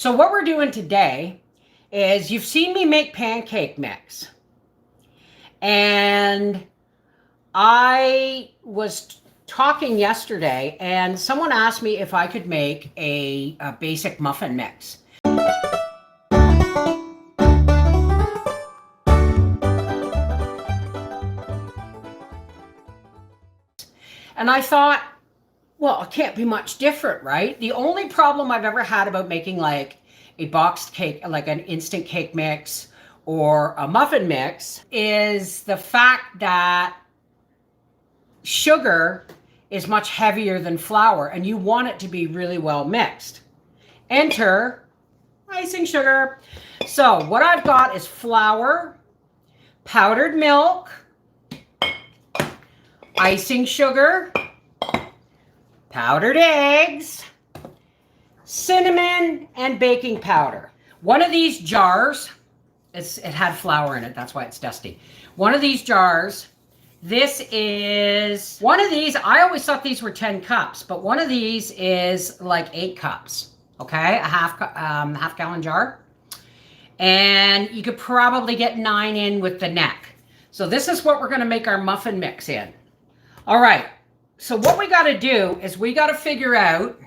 So what we're doing today is you've seen me make pancake mix. And I was talking yesterday and someone asked me if I could make a basic muffin mix. And I thought, well, it can't be much different, right? The only problem I've ever had about making like a boxed cake, like an instant cake mix or a muffin mix, is the fact that sugar is much heavier than flour and you want it to be really well mixed. Enter icing sugar. So what I've got is flour, powdered milk, icing sugar, powdered eggs, cinnamon, and baking powder. One of these jars, it had flour in it, that's why it's dusty. One of these jars, this is, one of these, I always thought these were 10 cups, but one of these is like 8 cups, okay? A half gallon jar. And you could probably get 9 in with the neck. So this is what we're gonna make our muffin mix in. All right. So what we got to do is we got to figure out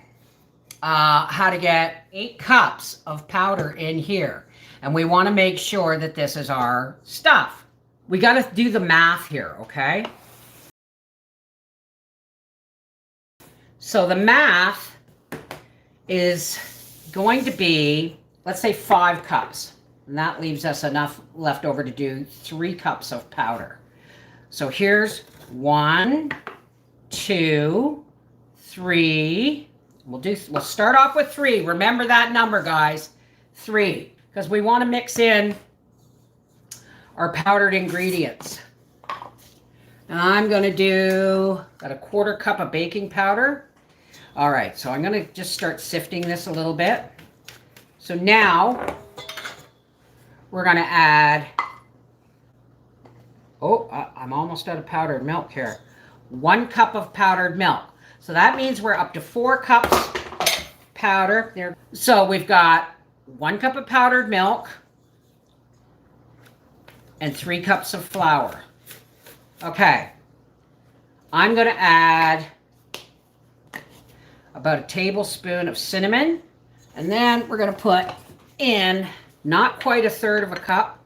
how to get 8 cups of powder in here. And we want to make sure that this is our stuff. We got to do the math here, okay? So the math is going to be, let's say 5 cups. And that leaves us enough left over to do 3 cups of powder. So here's 1, 2, 3. We'll start off with 3. Remember that number, guys. 3, because we want to mix in our powdered ingredients. And I'm going to do about a 1/4 cup of baking powder. All right, so I'm going to just start sifting this a little bit. So now we're going to add, I'm almost out of powdered milk here. 1 cup of powdered milk. So that means we're up to 4 cups of powder there. So we've got 1 cup of powdered milk and 3 cups of flour. Okay. I'm going to add about a tablespoon of cinnamon. And then we're going to put in not quite a 1/3 of a cup,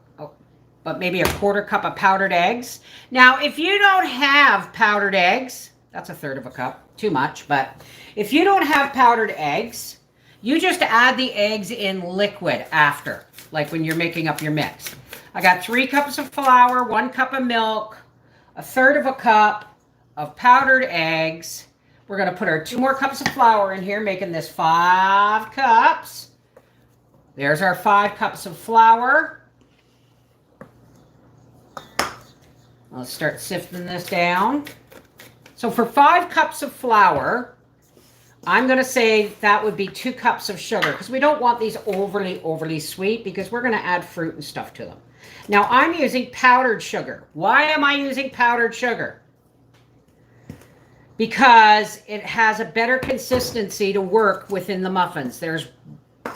but maybe a 1/4 cup of powdered eggs. Now, if you don't have powdered eggs, that's a 1/3 of a cup, too much, but if you don't have powdered eggs, you just add the eggs in liquid after, like when you're making up your mix. I got 3 cups of flour, 1 cup of milk, a 1/3 of a cup of powdered eggs. We're going to put our 2 more cups of flour in here, making this 5 cups. There's our 5 cups of flour. Let's start sifting this down. So for 5 cups of flour, I'm going to say that would be 2 cups of sugar because we don't want these overly sweet because we're going to add fruit and stuff to them. Now I'm using powdered sugar. Why am I using powdered sugar? Because it has a better consistency to work within the muffins. There's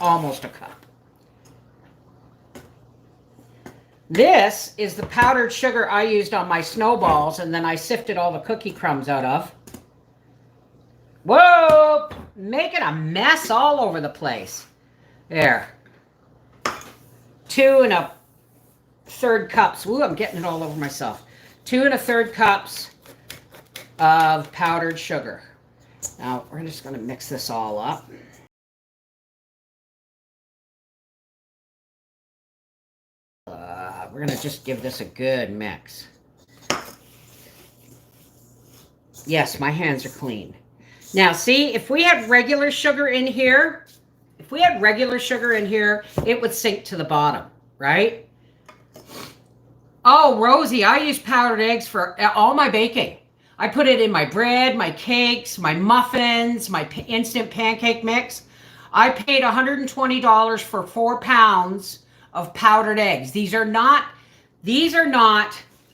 almost a cup. This is the powdered sugar I used on my snowballs, and then I sifted all the cookie crumbs out of. Whoa! Making a mess all over the place. There. 2 1/3 cups. Ooh, I'm getting it all over myself. 2 1/3 cups of powdered sugar. Now, we're just going to mix this all up. We're going to just give this a good mix. Yes, my hands are clean. Now, see, if we had regular sugar in here, it would sink to the bottom, right? Oh, Rosie, I use powdered eggs for all my baking. I put it in my bread, my cakes, my muffins, my instant pancake mix. I paid $120 for 4 pounds of powdered eggs. These are not,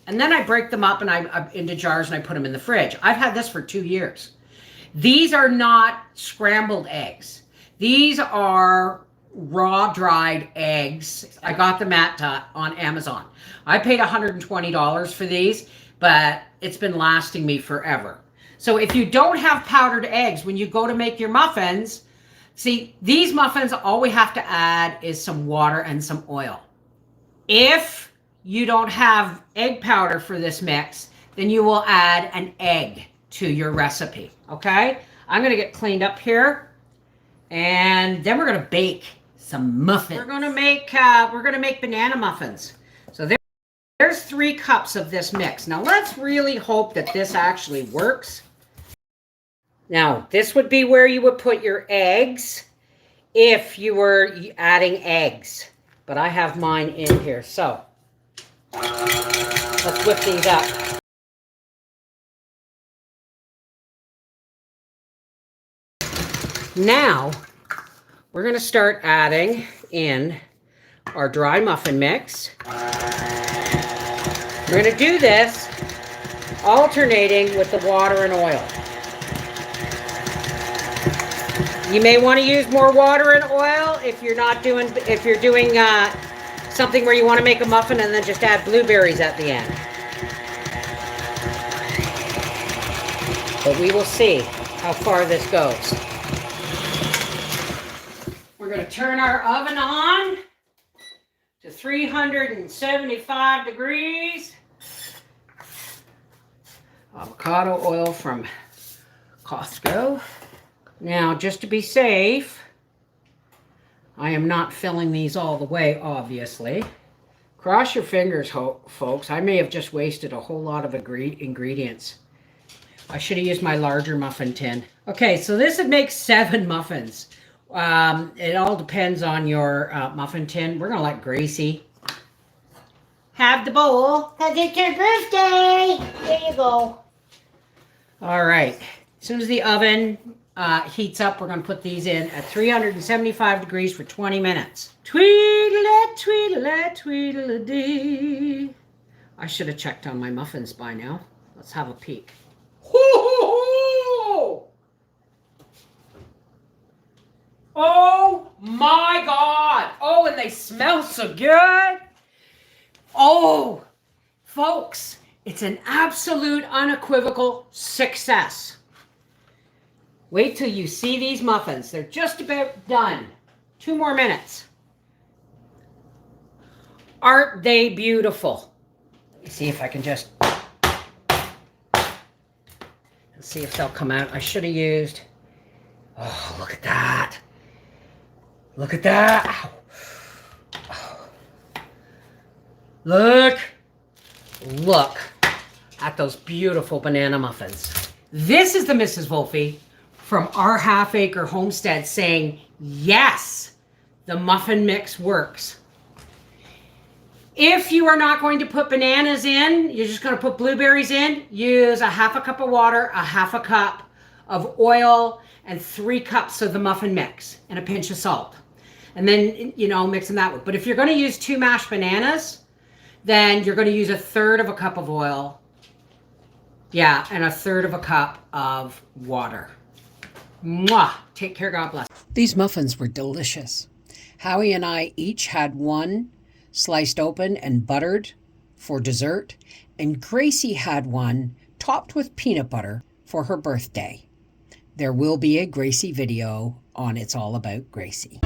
and then I break them up and I into jars and I put them in the fridge. I've had this for 2 years. These are not scrambled eggs. These are raw dried eggs. I got them on Amazon. I paid $120 for these, but it's been lasting me forever. So if you don't have powdered eggs, when you go to make your muffins, see, these muffins, all we have to add is some water and some oil. If you don't have egg powder for this mix, then you will add an egg to your recipe, okay? I'm gonna get cleaned up here, and then we're gonna bake some muffins. We're gonna make banana muffins. So there's 3 cups of this mix. Now let's really hope that this actually works. Now, this would be where you would put your eggs if you were adding eggs. But I have mine in here, so let's whip these up. Now, we're going to start adding in our dry muffin mix. We're going to do this alternating with the water and oil. You may want to use more water and oil if you're doing something where you want to make a muffin and then just add blueberries at the end. But we will see how far this goes. We're going to turn our oven on to 375 degrees. Avocado oil from Costco. Now, just to be safe, I am not filling these all the way, obviously. Cross your fingers, folks. I may have just wasted a whole lot of ingredients. I should have used my larger muffin tin. Okay, so this would make 7 muffins. It all depends on your muffin tin. We're going to let Gracie have the bowl because it's her birthday. There you go. All right. As soon as the oven heats up, we're going to put these in at 375 degrees for 20 minutes. Tweedle-a, tweedle-a, tweedle-a-dee. I should have checked on my muffins by now. Let's have a peek. Oh my God. Oh, and they smell so good. Oh, folks, it's an absolute unequivocal success. Wait till you see these muffins. They're just about done. 2 more minutes. Aren't they beautiful? Let me see if I can just... Let's see if they'll come out. I should have used... Oh, look at that. Look at that. Ow. Oh. Look at those beautiful banana muffins. This is the Mrs. Wolfie from Our Half Acre Homestead saying, yes, the muffin mix works. If you are not going to put bananas in, you're just going to put blueberries in, use a 1/2 cup of water, a 1/2 cup of oil, and 3 cups of the muffin mix, and a pinch of salt. And then, you know, mix them that way. But if you're going to use 2 mashed bananas, then you're going to use 1/3 cup of oil. Yeah, and 1/3 cup of water. Mwah! Take care, God bless. These muffins were delicious. Howie and I each had one sliced open and buttered for dessert, and Gracie had one topped with peanut butter for her birthday. There will be a Gracie video on It's All About Gracie.